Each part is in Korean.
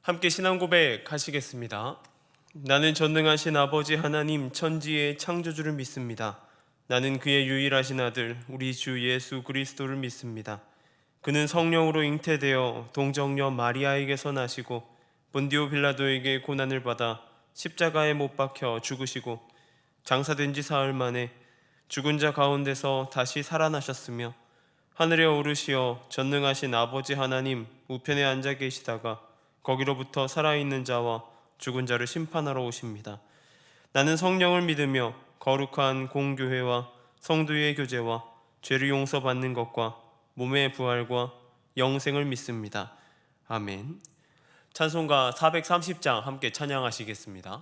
함께 신앙 고백 하시겠습니다. 나는 전능하신 아버지 하나님 천지의 창조주를 믿습니다. 나는 그의 유일하신 아들 우리 주 예수 그리스도를 믿습니다. 그는 성령으로 잉태되어 동정녀 마리아에게서 나시고 본디오 빌라도에게 고난을 받아 십자가에 못 박혀 죽으시고 장사된 지 사흘 만에 죽은 자 가운데서 다시 살아나셨으며 하늘에 오르시어 전능하신 아버지 하나님 우편에 앉아 계시다가 거기로부터 살아있는 자와 죽은 자를 심판하러 오십니다. 나는 성령을 믿으며 거룩한 공교회와 성도의 교제와 죄를 용서받는 것과 몸의 부활과 영생을 믿습니다. 아멘. 찬송가 430장 함께 찬양하시겠습니다.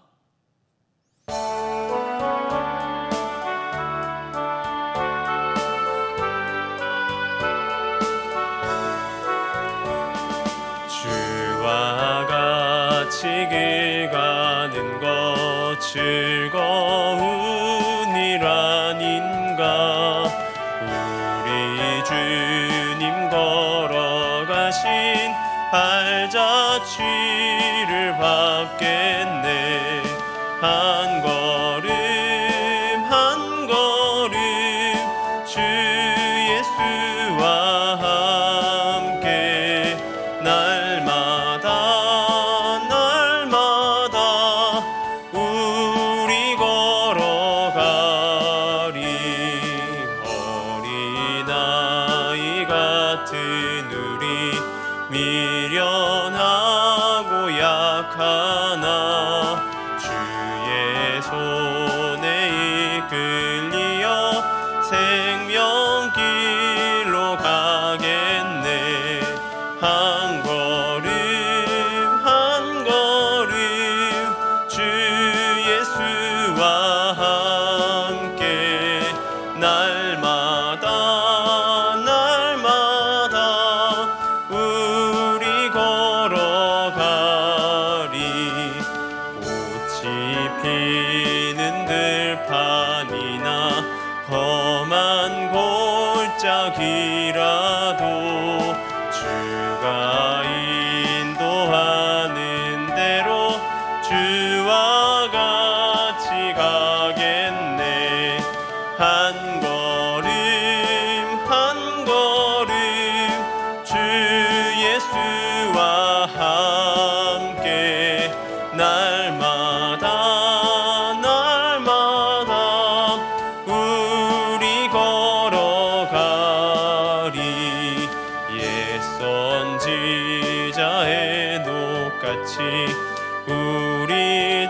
주와 같이 길 가는 것 즐거운 일 아닌가. 우리 주님 걸어가신 발자취를 밟겠네. 한 걸음 한 걸음 주 예수와 함께 날마다 우리 걸어가리. 어린아이 같은 우리 미련하고 약하나 주의 손에 이끌리어 생명길로 가겠네. 한 걸음 한 걸음 주 예수와 함께 날마다 우리 걸어가리. 꽃이 피는 들판이나 험한 골짜기라도 주가 인도하는 대로 주와 같이 가겠네. 한 걸음 한 걸음 주 예수와 함께 날마다 우리 걸어가리. 옛 선지자의 녹같이 우리들도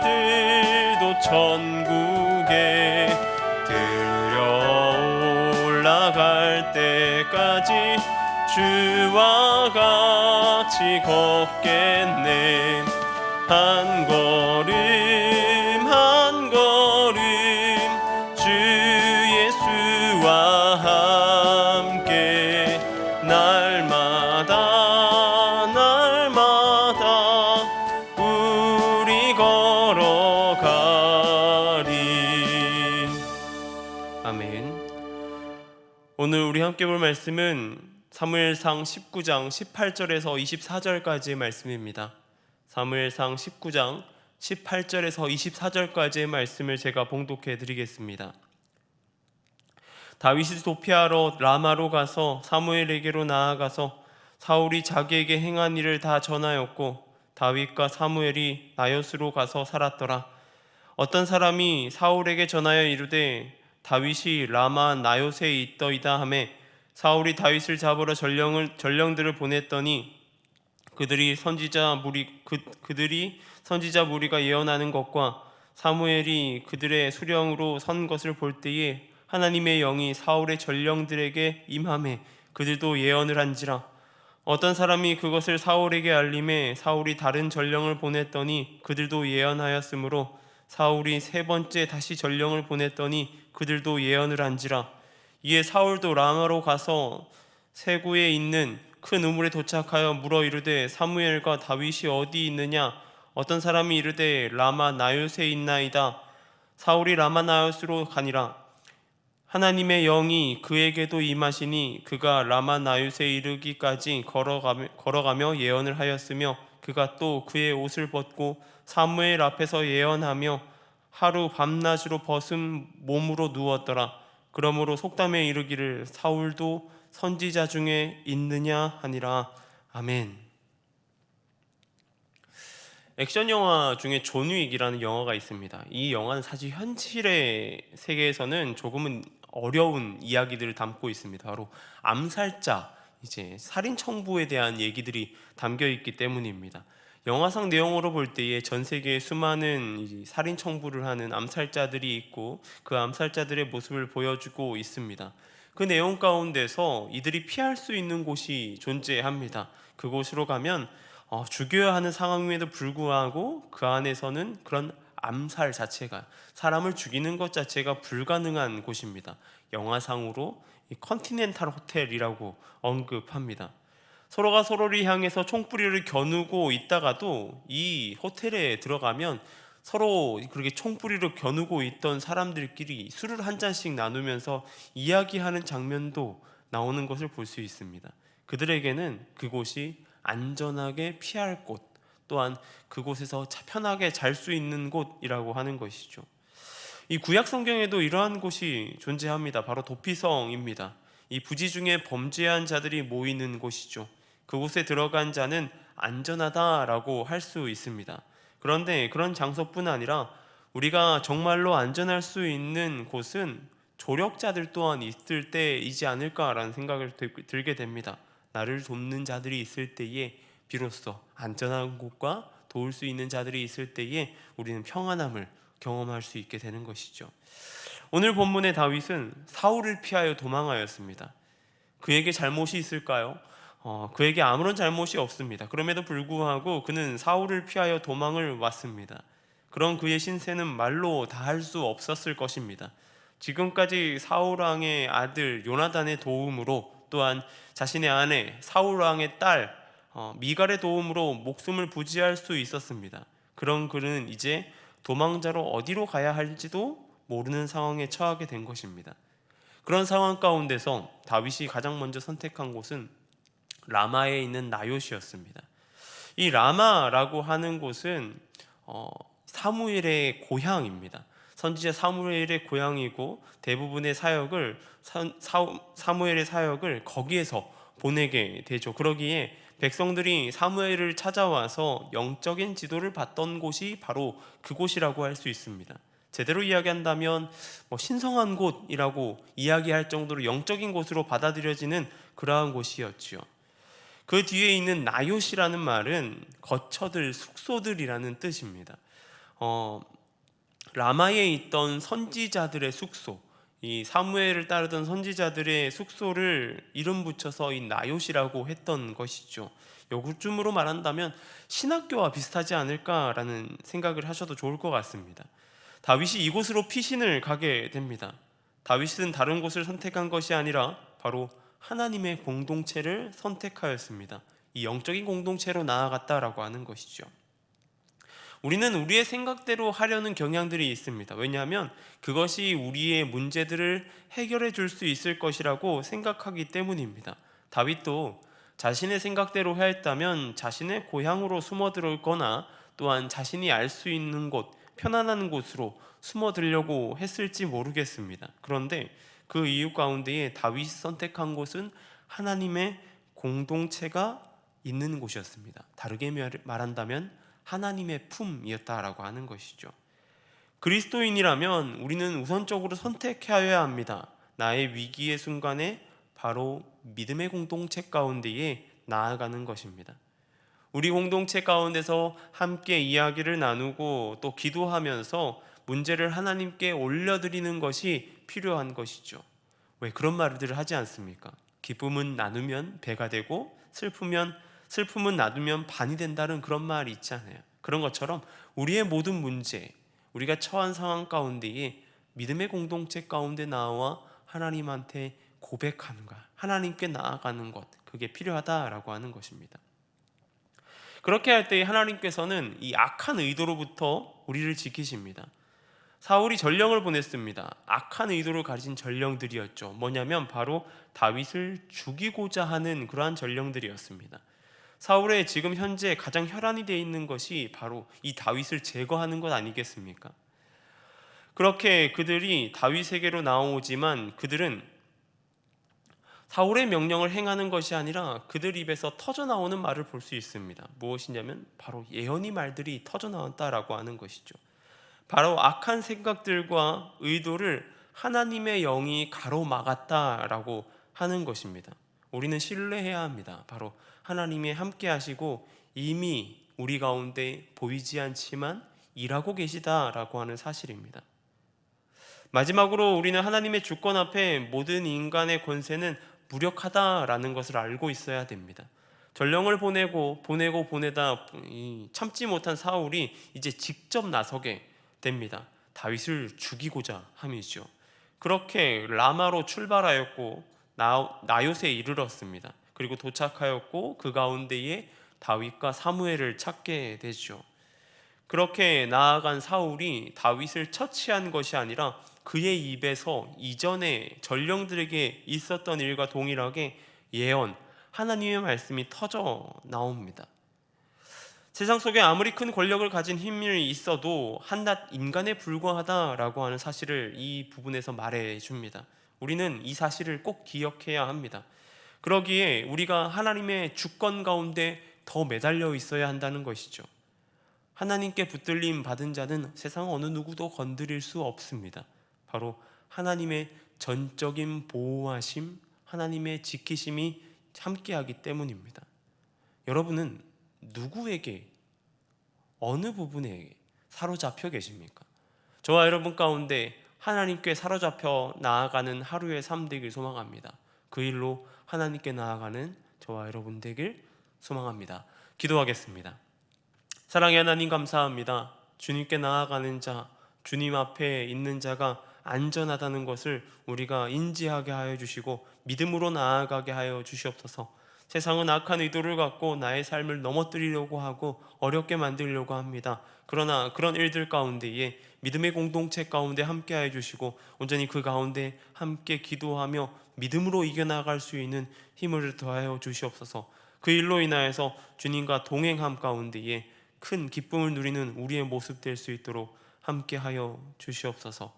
천국에 들려 올라갈 때까지 주와 같이 걷겠네. 한 걸음 한 걸음 주 예수와 함께 날마다 우리 걸어가리. 아멘. 오늘 우리 함께 볼 말씀은 사무엘상 19장 18절에서 24절까지의 말씀입니다. 사무엘상 19장 18절에서 24절까지의 말씀을 제가 봉독해 드리겠습니다. 다윗이 도피하러 라마로 가서 사무엘에게로 나아가서 사울이 자기에게 행한 일을 다 전하였고 다윗과 사무엘이 나요스로 가서 살았더라. 어떤 사람이 사울에게 전하여 이르되 다윗이 라마 나요스에 있더이다 하매 사울이 다윗을 잡으러 전령들을 보냈더니 그들이 선지자 무리가 예언하는 것과 사무엘이 그들의 수령으로 선 것을 볼 때에 하나님의 영이 사울의 전령들에게 임하매 그들도 예언을 한지라. 어떤 사람이 그것을 사울에게 알림해 사울이 다른 전령을 보냈더니 그들도 예언하였으므로 사울이 세 번째 다시 전령을 보냈더니 그들도 예언을 한지라. 이에 사울도 라마로 가서 세구에 있는 큰 우물에 도착하여 물어 이르되 사무엘과 다윗이 어디 있느냐. 어떤 사람이 이르되 라마 나요스에 있나이다. 사울이 라마 나요스로 가니라. 하나님의 영이 그에게도 임하시니 그가 라마 나요스에 이르기까지 걸어가며 예언을 하였으며 그가 또 그의 옷을 벗고 사무엘 앞에서 예언하며 하루 밤낮으로 벗은 몸으로 누웠더라. 그러므로 속담에 이르기를 사울도 선지자 중에 있느냐 하니라. 아멘. 액션 영화 중에 존 윅이라는 영화가 있습니다. 이 영화는 사실 현실의 세계에서는 조금은 어려운 이야기들을 담고 있습니다. 바로 암살자, 이제 살인 청부에 대한 얘기들이 담겨 있기 때문입니다. 영화상 내용으로 볼 때에 전 세계에 수많은 이 살인 청부를 하는 암살자들이 있고 그 암살자들의 모습을 보여주고 있습니다. 그 내용 가운데서 이들이 피할 수 있는 곳이 존재합니다. 그곳으로 가면 죽여야 하는 상황임에도 불구하고 그 안에서는 그런 암살 자체가, 사람을 죽이는 것 자체가 불가능한 곳입니다. 영화상으로 이 컨티넨탈 호텔이라고 언급합니다. 서로가 서로를 향해서 총뿌리를 겨누고 있다가도 이 호텔에 들어가면 서로 그렇게 총뿌리를 겨누고 있던 사람들끼리 술을 한 잔씩 나누면서 이야기하는 장면도 나오는 것을 볼 수 있습니다. 그들에게는 그곳이 안전하게 피할 곳, 또한 그곳에서 편하게 잘 수 있는 곳이라고 하는 것이죠. 이 구약 성경에도 이러한 곳이 존재합니다. 바로 도피성입니다. 이 부지 중에 범죄한 자들이 모이는 곳이죠. 그곳에 들어간 자는 안전하다라고 할 수 있습니다. 그런데 그런 장소뿐 아니라 우리가 정말로 안전할 수 있는 곳은 조력자들 또한 있을 때이지 않을까라는 생각을 들게 됩니다. 나를 돕는 자들이 있을 때에 비로소 안전한 곳과 도울 수 있는 자들이 있을 때에 우리는 평안함을 경험할 수 있게 되는 것이죠. 오늘 본문의 다윗은 사울을 피하여 도망하였습니다. 그에게 잘못이 있을까요? 그에게 아무런 잘못이 없습니다. 그럼에도 불구하고 그는 사울을 피하여 도망을 왔습니다. 그런 그의 신세는 말로 다 할 수 없었을 것입니다. 지금까지 사울 왕의 아들 요나단의 도움으로, 또한 자신의 아내 사울 왕의 딸 미갈의 도움으로 목숨을 부지할 수 있었습니다. 그런 그는 이제 도망자로 어디로 가야 할지도 모르는 상황에 처하게 된 것입니다. 그런 상황 가운데서 다윗이 가장 먼저 선택한 곳은 라마에 있는 나요시였습니다. 이 라마라고 하는 곳은 사무엘의 고향입니다. 선지자 사무엘의 고향이고 대부분의 사역을 사무엘의 사역을 거기에서 보내게 되죠. 그러기에 백성들이 사무엘을 찾아와서 영적인 지도를 받던 곳이 바로 그곳이라고 할 수 있습니다. 제대로 이야기한다면 신성한 곳이라고 이야기할 정도로 영적인 곳으로 받아들여지는 그러한 곳이었지요. 그 뒤에 있는 나요시라는 말은 거처들, 숙소들이라는 뜻입니다. 라마에 있던 선지자들의 숙소, 이 사무엘을 따르던 선지자들의 숙소를 이름 붙여서 이 나요시라고 했던 것이죠. 요쯤으로 말한다면 신학교와 비슷하지 않을까라는 생각을 하셔도 좋을 것 같습니다. 다윗이 이곳으로 피신을 가게 됩니다. 다윗은 다른 곳을 선택한 것이 아니라 바로 하나님의 공동체를 선택하였습니다. 이 영적인 공동체로 나아갔다라고 하는 것이죠. 우리는 우리의 생각대로 하려는 경향들이 있습니다. 왜냐하면 그것이 우리의 문제들을 해결해 줄 수 있을 것이라고 생각하기 때문입니다. 다윗도 자신의 생각대로 했다면 자신의 고향으로 숨어들거나 또한 자신이 알 수 있는 곳, 편안한 곳으로 숨어들려고 했을지 모르겠습니다. 그런데 그 이유 가운데에 다윗이 선택한 곳은 하나님의 공동체가 있는 곳이었습니다. 다르게 말한다면 하나님의 품이었다라고 하는 것이죠. 그리스도인이라면 우리는 우선적으로 선택해야 합니다. 나의 위기의 순간에 바로 믿음의 공동체 가운데에 나아가는 것입니다. 우리 공동체 가운데서 함께 이야기를 나누고 또 기도하면서 문제를 하나님께 올려드리는 것이 필요한 것이죠. 왜 그런 말들을 하지 않습니까? 기쁨은 나누면 배가 되고 슬픔은 나누면 반이 된다는 그런 말이 있잖아요. 그런 것처럼 우리의 모든 문제, 우리가 처한 상황 가운데에 믿음의 공동체 가운데 나와 하나님한테 고백하는 것, 하나님께 나아가는 것, 그게 필요하다라고 하는 것입니다. 그렇게 할 때 하나님께서는 이 악한 의도로부터 우리를 지키십니다. 사울이 전령을 보냈습니다. 악한 의도를 가진 전령들이었죠. 뭐냐면 바로 다윗을 죽이고자 하는 그러한 전령들이었습니다. 사울의 지금 현재 가장 혈안이 되어 있는 것이 바로 이 다윗을 제거하는 것 아니겠습니까? 그렇게 그들이 다윗에게로 나오지만 그들은 사울의 명령을 행하는 것이 아니라 그들 입에서 터져 나오는 말을 볼 수 있습니다. 무엇이냐면 바로 예언의 말들이 터져 나왔다라고 하는 것이죠. 바로 악한 생각들과 의도를 하나님의 영이 가로막았다라고 하는 것입니다. 우리는 신뢰해야 합니다. 바로 하나님이 함께 하시고 이미 우리 가운데 보이지 않지만 일하고 계시다라고 하는 사실입니다. 마지막으로 우리는 하나님의 주권 앞에 모든 인간의 권세는 무력하다라는 것을 알고 있어야 됩니다. 전령을 보내다 참지 못한 사울이 이제 직접 나서게 됩니다. 다윗을 죽이고자 함이죠. 그렇게 라마로 출발하였고 나요스에 이르렀습니다. 그리고 도착하였고 그 가운데에 다윗과 사무엘을 찾게 되죠. 그렇게 나아간 사울이 다윗을 처치한 것이 아니라 그의 입에서 이전에 전령들에게 있었던 일과 동일하게 예언, 하나님의 말씀이 터져 나옵니다. 세상 속에 아무리 큰 권력을 가진 힘이 있어도 한낱 인간에 불과하다라고 하는 사실을 이 부분에서 말해줍니다. 우리는 이 사실을 꼭 기억해야 합니다. 그러기에 우리가 하나님의 주권 가운데 더 매달려 있어야 한다는 것이죠. 하나님께 붙들림 받은 자는 세상 어느 누구도 건드릴 수 없습니다. 바로 하나님의 전적인 보호하심, 하나님의 지키심이 함께하기 때문입니다. 여러분은 누구에게, 어느 부분에 사로잡혀 계십니까? 저와 여러분 가운데 하나님께 사로잡혀 나아가는 하루의 삶 되길 소망합니다. 그 일로 하나님께 나아가는 저와 여러분 되길 소망합니다. 기도하겠습니다. 사랑의 하나님 감사합니다. 주님께 나아가는 자, 주님 앞에 있는 자가 안전하다는 것을 우리가 인지하게 하여 주시고 믿음으로 나아가게 하여 주시옵소서. 세상은 악한 의도를 갖고 나의 삶을 넘어뜨리려고 하고 어렵게 만들려고 합니다. 그러나 그런 일들 가운데에 믿음의 공동체 가운데 함께 하여 주시고 온전히 그 가운데 함께 기도하며 믿음으로 이겨나갈 수 있는 힘을 더하여 주시옵소서. 그 일로 인하여서 주님과 동행함 가운데에 큰 기쁨을 누리는 우리의 모습 될 수 있도록 함께하여 주시옵소서.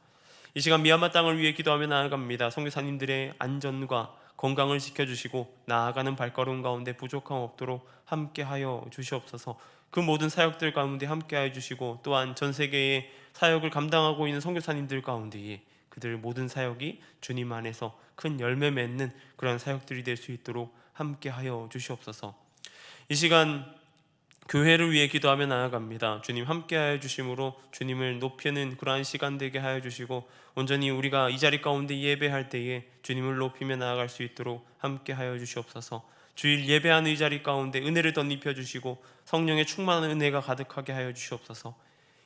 이 시간 미얀마 땅을 위해 기도하며 나아갑니다. 선교사님들의 안전과 건강을 지켜주시고 나아가는 발걸음 가운데 부족함 없도록 함께하여 주시옵소서. 그 모든 사역들 가운데 함께하여 주시고 또한 전 세계의 사역을 감당하고 있는 선교사님들 가운데에 그들 모든 사역이 주님 안에서 큰 열매 맺는 그런 사역들이 될 수 있도록 함께하여 주시옵소서. 이 시간 교회를 위해 기도하며 나아갑니다. 주님 함께하여 주심으로 주님을 높이는 그러한 시간 되게 하여 주시고 온전히 우리가 이 자리 가운데 예배할 때에 주님을 높이며 나아갈 수 있도록 함께하여 주시옵소서. 주일 예배하는 이 자리 가운데 은혜를 덧입혀 주시고 성령의 충만한 은혜가 가득하게 하여 주시옵소서.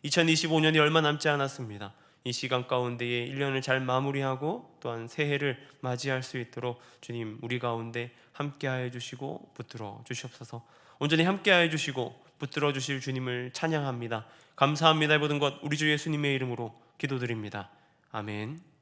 2025년이 얼마 남지 않았습니다. 이 시간 가운데에 1년을 잘 마무리하고 또한 새해를 맞이할 수 있도록 주님 우리 가운데 함께하여 주시고 붙들어 주시옵소서. 온전히 함께하여 주시고 붙들어 주실 주님을 찬양합니다. 감사합니다. 모든 것 우리 주 예수님의 이름으로 기도드립니다. 아멘.